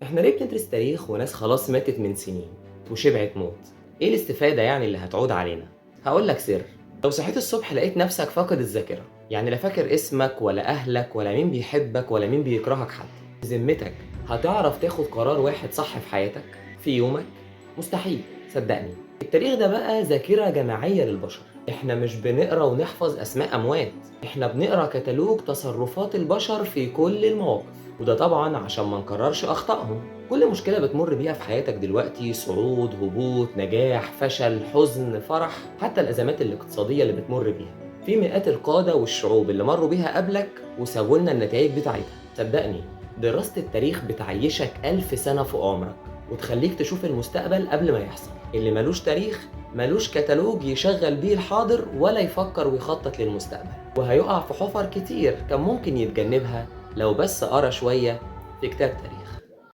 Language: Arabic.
احنا ليه بندرس تاريخ وناس خلاص ماتت من سنين وشبعت موت؟ ايه الاستفادة يعني اللي هتعود علينا؟ هقول لك سر. لو صحيت الصبح لقيت نفسك فاقد الذاكرة، يعني لا فاكر اسمك ولا اهلك ولا مين بيحبك ولا مين بيكرهك حتى، بذمتك هتعرف تاخد قرار واحد صح في حياتك في يومك؟ مستحيل. صدقني، التاريخ ده بقى ذاكرة جماعية للبشر. احنا مش بنقرا ونحفظ اسماء اموات، احنا بنقرا كتالوج تصرفات البشر في كل المواقف، وده طبعا عشان ما نكررش اخطائهم. كل مشكلة بتمر بيها في حياتك دلوقتي، صعود، هبوط، نجاح، فشل، حزن، فرح، حتى الازمات الاقتصادية اللي بتمر بيها، في مئات القادة والشعوب اللي مروا بيها قبلك وسووا لنا النتائج بتاعتها. صدقني، دراسة التاريخ بتعيشك 1000 سنة في عمرك وتخليك تشوف المستقبل قبل ما يحصل. اللي ملوش تاريخ ملوش كتالوج يشغل بيه الحاضر ولا يفكر ويخطط للمستقبل، وهيقع في حفر كتير كان ممكن يتجنبها لو بس قرا شوية في كتاب تاريخ.